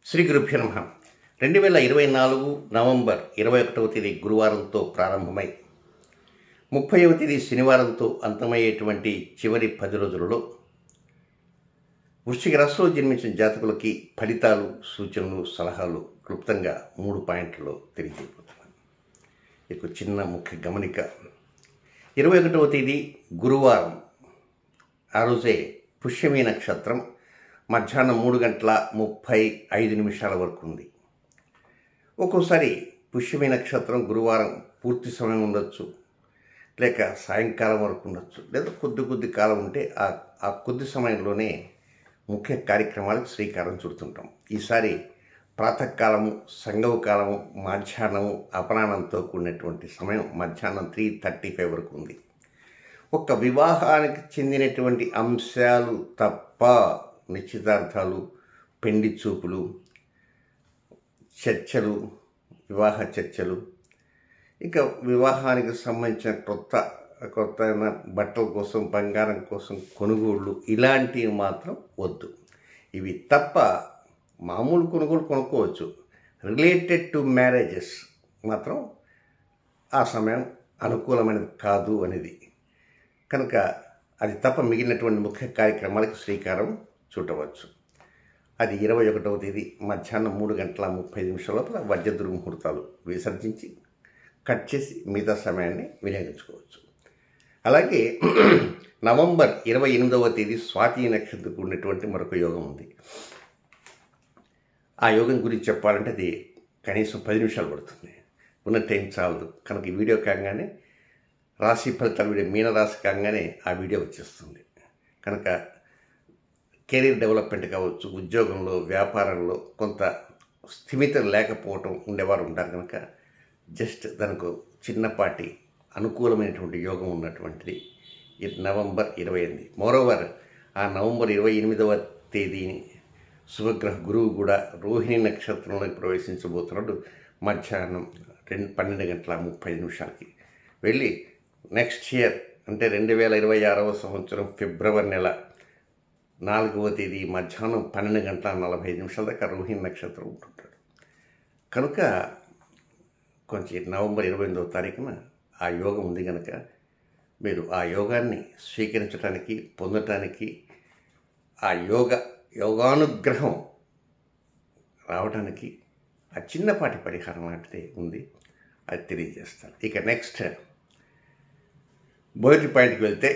శ్రీ గురుభ్యో నమః. 2024 నవంబర్ 21వ తేదీ గురువారంతో ప్రారంభమై 30వ తేదీ శనివారంతో అంతమయ్యేటువంటి చివరి 10 రోజులలో వృశ్చిక రాశిలో జన్మించిన జాతకులకి ఫలితాలు, సూచనలు, సలహాలు క్లుప్తంగా 3 పాయింట్లలో తెలియజేయబోతున్నాను. ఇక చిన్న ముఖ్య గమనిక. 21వ తేదీ గురువారం, ఆ రోజే పుష్యమి నక్షత్రం మధ్యాహ్నం 3:35 వరకు ఉంది. ఒక్కోసారి పుష్యమి నక్షత్రం గురువారం పూర్తి సమయం ఉండొచ్చు, లేక సాయంకాలం వరకు ఉండొచ్చు, లేదా కొద్ది కాలం ఉంటే ఆ కొద్ది సమయంలోనే ముఖ్య కార్యక్రమాలకు శ్రీకారం చుడుతుంటాం. ఈసారి ప్రాతకాలము, సంగవ కాలము, మధ్యాహ్నము, అపరాహ్నంతో కూడినటువంటి సమయం మధ్యాహ్నం 3:35 వరకు ఉంది. ఒక వివాహానికి చెందినటువంటి అంశాలు తప్ప నిశ్చితార్థాలు, పెండి చూపులు, చర్చలు, వివాహ చర్చలు, ఇంకా వివాహానికి సంబంధించిన కొత్త బట్టల కోసం, బంగారం కోసం కొనుగోళ్ళు, ఇలాంటివి మాత్రం వద్దు. ఇవి తప్ప మామూలు కొనుగోలు కొనుక్కోవచ్చు. రిలేటెడ్ టు మ్యారేజెస్ మాత్రం ఆ సమయం అనుకూలమైనది కాదు అనేది కనుక అది తప్ప మిగిలినటువంటి ముఖ్య కార్యక్రమాలకు శ్రీకారం చుట్టవచ్చు. అది 21వ తేదీ మధ్యాహ్నం 3:35 లోపల వజ్ర దుర్ముహూర్తాలు విసర్జించి కట్ చేసి మిగతా సమయాన్ని వినియోగించుకోవచ్చు. అలాగే నవంబర్ 28వ తేదీ స్వాతి నక్షత్రం ఉన్నటువంటి మరొక యోగం ఉంది. ఆ యోగం గురించి చెప్పాలంటే అది కనీసం 10 నిమిషాలు పడుతుంది. ఉన్న టైం చాలదు. కనుక ఈ వీడియో కాగానే రాశి ఫలితాల వీడియో మీనరాశి కాగానే ఆ వీడియో వచ్చేస్తుంది. కనుక కెరీర్ డెవలప్మెంట్ కావచ్చు, ఉద్యోగంలో, వ్యాపారంలో కొంత స్థిమితం లేకపోవటం ఉండేవారు ఉంటారు. కనుక జస్ట్ దానికి చిన్నపాటి అనుకూలమైనటువంటి యోగం ఉన్నటువంటిది నవంబర్ 28. మోరోవర్ ఆ నవంబర్ 28వ తేదీని శుభగ్రహ గురువు కూడా రోహిణి నక్షత్రంలోకి ప్రవేశించబోతున్నాడు. మధ్యాహ్నం 12:35 వెళ్ళి నెక్స్ట్ ఇయర్ అంటే 2026వ సంవత్సరం ఫిబ్రవరి నెల 4వ తేదీ మధ్యాహ్నం 12:45 దాకా రోహిణి నక్షత్రం ఉంటుంటాడు. కనుక కొంచెం నవంబర్ 28వ తారీఖున ఆ యోగం ఉంది. కనుక మీరు ఆ యోగాన్ని స్వీకరించడానికి, పొందటానికి, ఆ యోగానుగ్రహం రావడానికి ఆ చిన్నపాటి పరిహారం లాంటిది ఉంది. అది తెలియజేస్తాను. ఇక నెక్స్ట్ మొదటి పాయింట్కి వెళ్తే,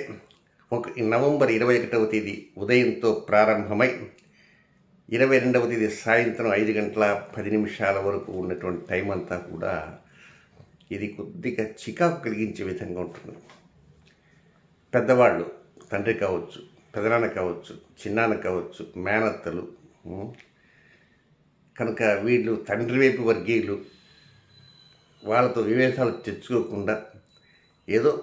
నవంబర్ 21వ తేదీ ఉదయంతో ప్రారంభమై 22వ తేదీ సాయంత్రం 5:10 వరకు ఉన్నటువంటి టైం అంతా కూడా ఇది కొద్దిగా చికాకు కలిగించే విధంగా ఉంటుంది. పెద్దవాళ్ళు, తండ్రి కావచ్చు, పెదనాన్న కావచ్చు, చిన్నాన్న కావచ్చు, మేనత్తలు, కనుక వీళ్ళు తండ్రి వైపు వర్గీయులు, వాళ్ళతో విభేదాలు తెచ్చుకోకుండా ఏదో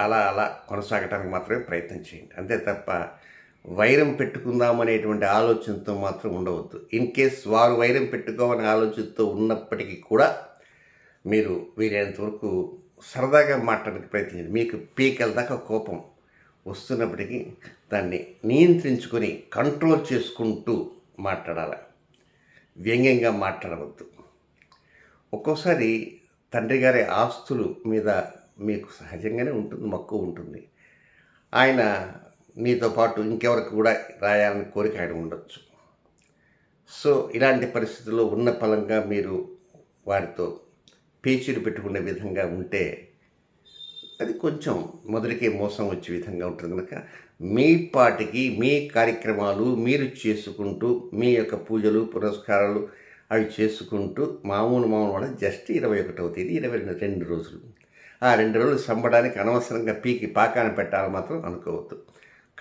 అలా కొనసాగటానికి మాత్రమే ప్రయత్నం చేయండి. అంతే తప్ప వైరం పెట్టుకుందామనేటువంటి ఆలోచనతో మాత్రం ఉండవద్దు. ఇన్ కేస్ వారు వైరం పెట్టుకోవాలనే ఆలోచనతో ఉన్నప్పటికీ కూడా మీరు వీలైనంత వరకు సరదాగా మాట్లాడడానికి ప్రయత్నించండి. మీకు పీకల దాకా కోపం వస్తున్నప్పటికీ దాన్ని నియంత్రించుకొని కంట్రోల్ చేసుకుంటూ మాట్లాడాలి. వ్యంగ్యంగా మాట్లాడవద్దు. ఒక్కోసారి తండ్రి గారి ఆస్తుల మీద మీకు సహజంగానే ఉంటుంది, మక్కువ ఉంటుంది. ఆయన మీతో పాటు ఇంకెవరికి కూడా రాయాలని కోరిక ఆయన ఉండొచ్చు. సో ఇలాంటి పరిస్థితుల్లో ఉన్న ఫలంగా మీరు వారితో పేచీలు పెట్టుకునే విధంగా ఉంటే అది కొంచెం మొదటికే మోసం వచ్చే విధంగా ఉంటుంది. కనుక మీ పాటికి మీ కార్యక్రమాలు మీరు చేసుకుంటూ, మీ యొక్క పూజలు, పురస్కారాలు అవి చేసుకుంటూ మామూలు వాళ్ళ జస్ట్ 21వ తేదీ 22 రోజులు. ఆ 2 రోజులు సంబడానికి అనవసరంగా పాకాన పెట్టాలని మాత్రం అనుకోవద్దు.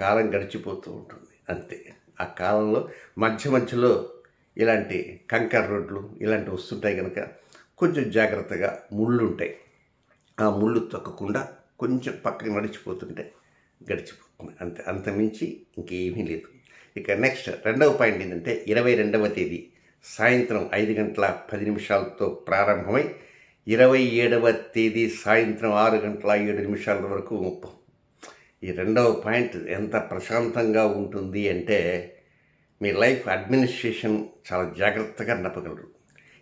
కాలం గడిచిపోతూ ఉంటుంది అంతే. ఆ కాలంలో మధ్యలో ఇలాంటి కంకర్ రోడ్లు ఇలాంటివి వస్తుంటాయి. కనుక కొంచెం జాగ్రత్తగా ముళ్ళు ఉంటాయి. ఆ ముళ్ళు తొక్కకుండా కొంచెం పక్కకి నడిచిపోతుంటే గడిచిపోతుంది అంతే. అంతమించి ఇంకేమీ లేదు. ఇక నెక్స్ట్ రెండవ పాయింట్ ఏంటంటే 22వ తేదీ సాయంత్రం 5:10 ప్రారంభమై 27వ తేదీ సాయంత్రం 6:07 వరకు ఈ రెండవ పాయింట్ ఎంత ప్రశాంతంగా ఉంటుంది అంటే మీ లైఫ్ అడ్మినిస్ట్రేషన్ చాలా జాగ్రత్తగా నడపగలరు.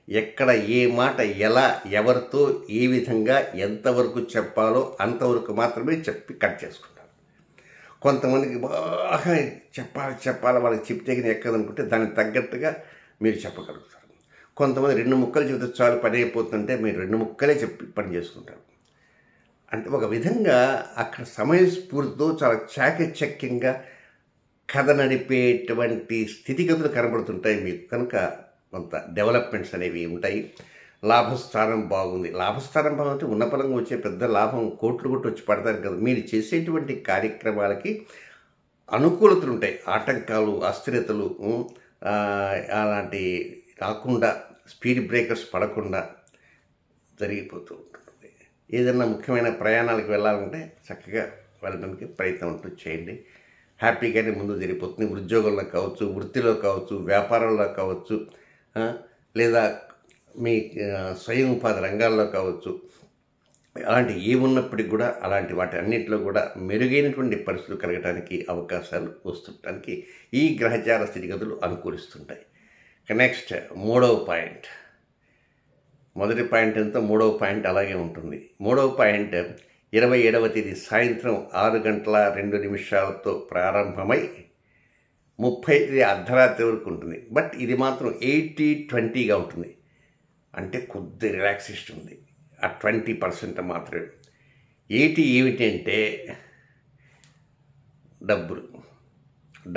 ఎక్కడ ఏ మాట ఎలా ఎవరితో ఏ విధంగా ఎంతవరకు చెప్పాలో అంతవరకు మాత్రమే చెప్పి కట్ చేసుకుంటారు. కొంతమందికి బాగా చెప్పాలి వాళ్ళకి చెప్తే కానీ ఎక్కదనుకుంటే దానికి తగ్గట్టుగా మీరు చెప్పగలుగుతారు. కొంతమంది 2 ముక్కలు చెబితే చాలు పని అయిపోతుంటే మీరు 2 ముక్కలే చెప్పి పని చేసుకుంటారు. అంటే ఒక విధంగా అక్కడ సమయస్ఫూర్తితో చాలా చాకచక్యంగా కథ నడిపేటువంటి స్థితిగతులు కనబడుతుంటాయి మీకు. కనుక కొంత డెవలప్మెంట్స్ అనేవి ఉంటాయి. లాభస్థానం బాగుంది. లాభస్థానం బాగుంటే ఉన్నపలంగా వచ్చే పెద్ద లాభం కోట్లు కొట్టి వచ్చి పడతారు కదా. మీరు చేసేటువంటి కార్యక్రమాలకి అనుకూలతలు ఉంటాయి. ఆటంకాలు అస్థిరతలు అలాంటి రాకుండా స్పీడ్ బ్రేకర్స్ పడకుండా జరిగిపోతూ ఉంటుంది. ఏదైనా ముఖ్యమైన ప్రయాణాలకు వెళ్ళాలంటే చక్కగా వెళ్ళడానికి ప్రయత్నం అంటూ చేయండి. హ్యాపీగానే ముందు జరిగిపోతుంది. ఉద్యోగంలో కావచ్చు, వృత్తిలో కావచ్చు, వ్యాపారంలో కావచ్చు, లేదా మీ స్వయం ఉపాధి రంగాల్లో కావచ్చు, అలాంటి ఏమున్నప్పటికీ కూడా అలాంటి వాటి అన్నింటిలో కూడా మెరుగైనటువంటి పరిస్థితులు కలగడానికి అవకాశాలు వస్తుండటానికి ఈ గ్రహచార స్థితిగతులు అనుకూలిస్తుంటాయి. నెక్స్ట్ 3వ పాయింట్. మొదటి పాయింట్ ఎంత, 3వ పాయింట్ అలాగే ఉంటుంది. 3వ పాయింట్ 27వ తేదీ సాయంత్రం 6:02 ప్రారంభమై 30 అర్ధరాత్రి వరకు ఉంటుంది. బట్ ఇది మాత్రం 80-20గా ఉంటుంది. అంటే కొద్ది రిలాక్సేషన్ ఉంది. ఆ 20% మాత్రమే. 80 ఏమిటి అంటే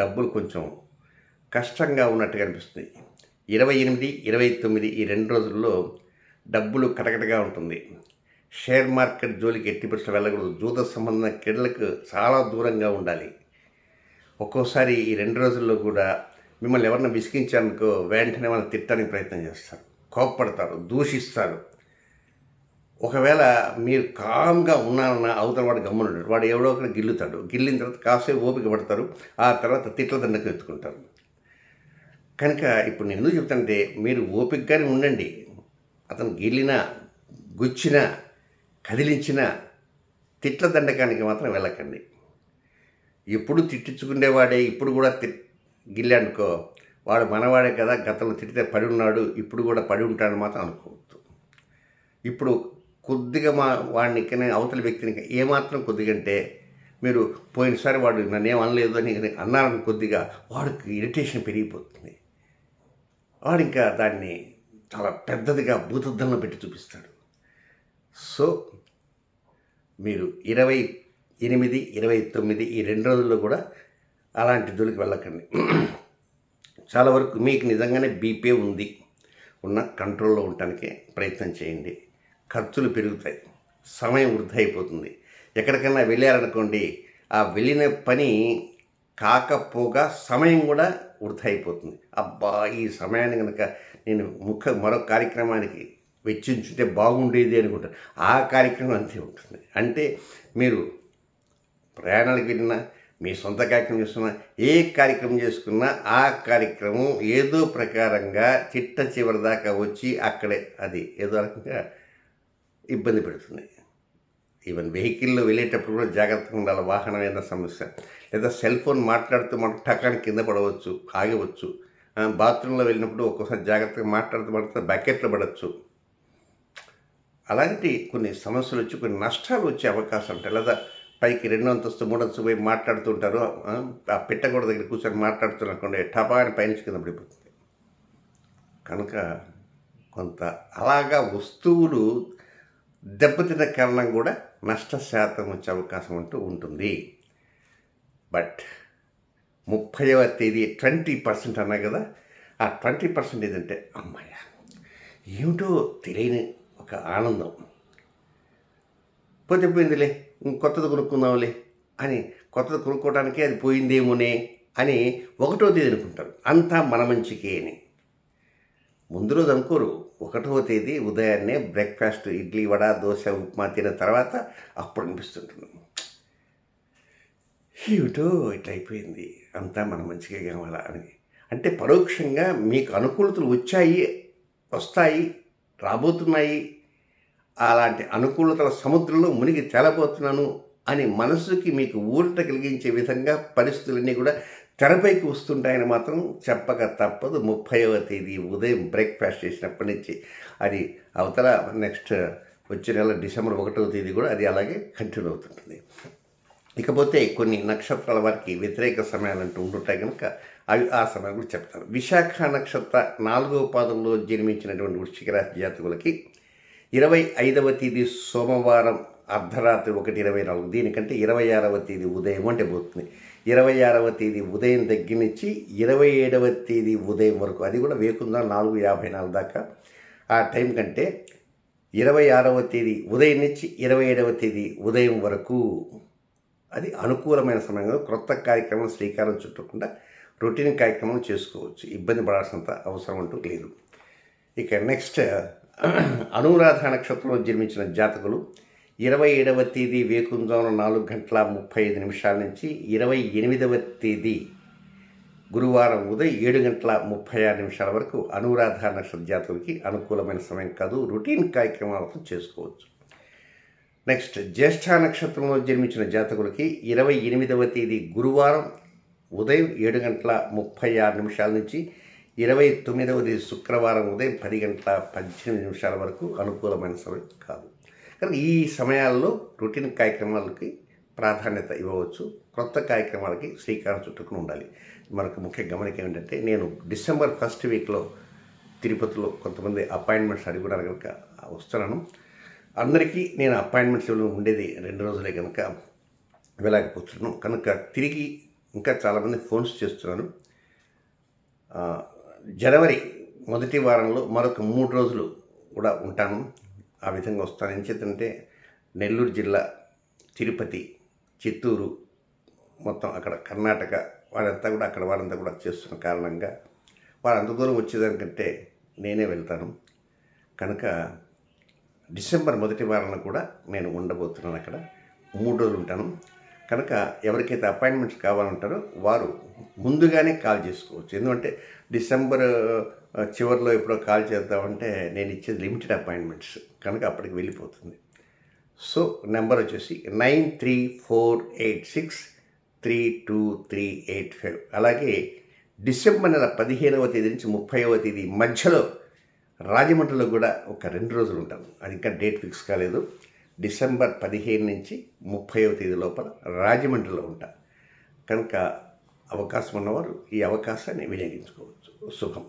డబ్బులు కొంచెం కష్టంగా ఉన్నట్టుగా అనిపిస్తుంది. 28, 29 ఈ 2 రోజుల్లో డబ్బులు కటకటగా ఉంటుంది. షేర్ మార్కెట్ జోలికి ఎట్టి పరిస్థితుల్లో వెళ్ళకూడదు. జూద సంబంధ క్రీడలకు చాలా దూరంగా ఉండాలి. ఒక్కోసారి ఈ 2 రోజుల్లో కూడా మిమ్మల్ని ఎవరన్నా విసిగించారనుకో వెంటనే వాళ్ళని తిట్టడానికి ప్రయత్నం చేస్తారు, కోప్పడతారు, దూషిస్తారు. ఒకవేళ మీరు కామ్గా ఉన్నారన్న అవతల వాడు గమ్మునుంటాడు. వాడు ఎవడో ఒకటి గిల్లుతాడు. గిల్లిన తర్వాత కాసేపు ఓపిక పడతారు. ఆ తర్వాత తిట్ల దండకు ఎత్తుకుంటారు. కనుక ఇప్పుడు నేను ఎందుకు చెప్తానంటే మీరు ఓపికగానే ఉండండి. అతను గిల్లినా, గుచ్చినా, కదిలించినా తిట్ల దండకానికి మాత్రం వెళ్ళకండి. ఎప్పుడు తిట్టించుకునేవాడే ఇప్పుడు కూడా గిల్లానుకో వాడు మనవాడే కదా, గతంలో తిట్టితే పడి ఉన్నాడు, ఇప్పుడు కూడా పడి ఉంటాడని మాత్రం అనుకోవద్దు. ఇప్పుడు కొద్దిగా వాడిని అవతల వ్యక్తిని ఏమాత్రం కొద్దిగంటే మీరు పోయినసారి వాడు నన్నేం అనలేదు అని అన్నారని కొద్దిగా వాడికి ఇరిటేషన్ పెరిగిపోతుంది. వాడు ఇంకా దాన్ని చాలా పెద్దదిగా భూతద్దంలో పెట్టి చూపిస్తాడు. సో మీరు 28, 29 ఈ 2 రోజుల్లో కూడా అలాంటి జోలికి వెళ్ళకండి. చాలా వరకు మీకు నిజంగానే బీపీ ఉన్న కంట్రోల్లో ఉండటానికి ప్రయత్నం చేయండి. ఖర్చులు పెరుగుతాయి, సమయం వృధా అయిపోతుంది. ఎక్కడికైనా వెళ్ళారనుకోండి, ఆ వెళ్ళిన పని కాకపోగా సమయం కూడా వృధా అయిపోతుంది. అబ్బా ఈ సమయాన్ని కనుక నేను మరొక కార్యక్రమానికి వెచ్చించుంటే బాగుండేది అనుకుంటారు. ఆ కార్యక్రమం అంతే ఉంటుంది. అంటే మీరు ప్రయాణాలకు వెళ్ళినా, మీ సొంత కార్యక్రమం చేసుకున్నా, ఏ కార్యక్రమం చేసుకున్నా ఆ కార్యక్రమం ఏదో ప్రకారంగా చిట్ట చివరి దాకా వచ్చి అక్కడే అది ఏదో రకంగా ఇబ్బంది పెడుతుంది. ఈవెన్ వెహికల్లో వెళ్ళేటప్పుడు కూడా జాగ్రత్తగా ఉండాలి. వాహనం ఏదైనా సమస్య, లేదా సెల్ ఫోన్ మాట్లాడుతూ టకానికి కింద పడవచ్చు, ఆగవచ్చు. బాత్రూంలో వెళ్ళినప్పుడు ఒక్కోసారి జాగ్రత్తగా మాట్లాడుతూ బకెట్లో పడవచ్చు. అలాంటి కొన్ని సమస్యలు వచ్చి కొన్ని నష్టాలు వచ్చే అవకాశం ఉంటాయి. లేదా పైకి 2వ అంతస్తు 3వ అంతస్తు పోయి మాట్లాడుతుంటారు, ఆ పెట్టగూడ దగ్గర కూర్చొని మాట్లాడుతున్నకుండా టపాని పైనుంచి కింద పడిపోతుంది. కనుక కొంత అలాగా వస్తువులు దెబ్బతిన్న కారణం కూడా నష్ట శాతం వచ్చే అవకాశం అంటూ ఉంటుంది. బట్ 30వ తేదీ 20% అన్నా కదా, ఆ 20% ఏదంటే అమ్మాయ ఏమిటో తెలియని ఒక ఆనందం. పోయిపోయిందిలే, కొత్తది కొనుక్కుందాంలే అని కొత్తది కొనుక్కోవడానికి అది పోయిందేమోనే అని 1వ తేదీ అనుకుంటారు. అంతా మన మంచికే అని. ముందు రోజు అనుకోరు. 1వ తేదీ ఉదయాన్నే బ్రేక్ఫాస్ట్ ఇడ్లీ, వడ, దోశ, ఉప్మా తిన్న తర్వాత అప్పుడు అనిపిస్తుంటుంది, ఏమిటో ఇట్లా అయిపోయింది, అంతా మన మంచిగా కావాలా అని. అంటే పరోక్షంగా మీకు అనుకూలతలు వస్తాయి, రాబోతున్నాయి, అలాంటి అనుకూలతల సముద్రంలో మునిగి తేలబోతున్నాను అని మనసుకి మీకు ఊరట కలిగించే విధంగా పరిస్థితులన్నీ కూడా తెరపైకి వస్తుంటాయని మాత్రం చెప్పక తప్పదు. 30వ తేదీ ఉదయం బ్రేక్ఫాస్ట్ చేసినప్పటి నుంచి అది అవతల నెక్స్ట్ వచ్చే నెల డిసెంబర్ 1వ తేదీ కూడా అది అలాగే కంటిన్యూ అవుతుంటుంది. ఇకపోతే కొన్ని నక్షత్రాల వారికి వ్యతిరేక సమయాలంటూ ఉంటుంటాయి కనుక అవి ఆ సమయం కూడా చెప్తాను. విశాఖ నక్షత్ర 4వ పాదంలో జన్మించినటువంటి వృశ్చిక రాశి జాతకులకి 25వ తేదీ సోమవారం అర్ధరాత్రి 1:24, దీనికంటే 26వ తేదీ ఉదయం అంటే పోతుంది. 26వ తేదీ ఉదయం దగ్గర నుంచి 27వ తేదీ ఉదయం వరకు, అది కూడా వేకుందా 4:54 దాకా, ఆ టైం కంటే 26వ తేదీ ఉదయం నుంచి 27వ తేదీ ఉదయం వరకు అది అనుకూలమైన సమయంలో క్రొత్త కార్యక్రమం శ్రీకారం చుట్టకుండా రొటీన్ కార్యక్రమం చేసుకోవచ్చు. ఇబ్బంది పడాల్సినంత అవసరం అంటూ లేదు. ఇక నెక్స్ట్ అనురాధ నక్షత్రంలో జన్మించిన జాతకులు 27వ తేదీ వేకుంజామున 4:35 నుంచి 28వ తేదీ గురువారం ఉదయం 7:36 వరకు అనురాధ నక్షత్ర జాతకులకి అనుకూలమైన సమయం కాదు, రొటీన్ కార్యక్రమాలతో చేసుకోవచ్చు. నెక్స్ట్ జ్యేష్ఠ నక్షత్రంలో జన్మించిన జాతకులకి 28వ తేదీ గురువారం ఉదయం 7:36 నుంచి 29వ తేదీ శుక్రవారం ఉదయం 10:18 వరకు అనుకూలమైన సమయం కాదు. కానీ ఈ సమయాల్లో రొటీన్ కార్యక్రమాలకి ప్రాధాన్యత ఇవ్వవచ్చు, క్రొత్త కార్యక్రమాలకి శ్రీకారం చుట్టుకుని ఉండాలి. మనకు ముఖ్య గమనిక ఏమిటంటే, నేను డిసెంబర్ 1st వీక్లో తిరుపతిలో కొంతమంది అపాయింట్మెంట్స్ అడుగున్నారు కనుక వస్తున్నాను. అందరికీ నేను అపాయింట్మెంట్స్ ఉండేది 2 రోజులే కనుక వెళ్ళకపోతున్నాను. కనుక తిరిగి ఇంకా చాలామంది ఫోన్స్ చేస్తున్నాను. జనవరి మొదటి వారంలో మరొక 3 రోజులు కూడా ఉంటాను. ఆ విధంగా వస్తాను. ఎంచేతంటే నెల్లూరు జిల్లా, తిరుపతి, చిత్తూరు, మొత్తం అక్కడ కర్ణాటక వారంతా కూడా చేస్తున్న కారణంగా వారు అంత దూరం వచ్చేదానికంటే నేనే వెళ్తాను. కనుక డిసెంబర్ మొదటి వారంలో కూడా నేను ఉండబోతున్నాను. అక్కడ 3 రోజులు ఉంటాను. కనుక ఎవరికైతే అపాయింట్మెంట్స్ కావాలంటారో వారు ముందుగానే కాల్ చేసుకోవచ్చు. ఎందుకంటే డిసెంబర్ చివరిలో ఎప్పుడో కాల్ చేద్దామంటే నేను ఇచ్చేది లిమిటెడ్ అపాయింట్మెంట్స్ కనుక అప్పటికి వెళ్ళిపోతుంది. సో నెంబర్ వచ్చేసి 9348632385. అలాగే డిసెంబర్ నెల 15వ తేదీ నుంచి 30వ తేదీ మధ్యలో రాజమండ్రిలో కూడా ఒక 2 రోజులు ఉంటాను. అది ఇంకా డేట్ ఫిక్స్ కాలేదు. డిసెంబర్ 15 నుంచి 30వ తేదీ లోపల రాజమండ్రిలో ఉంటా. కనుక అవకాశం ఉన్నవారు ఈ అవకాశాన్ని వినియోగించుకోవచ్చు. శుభం.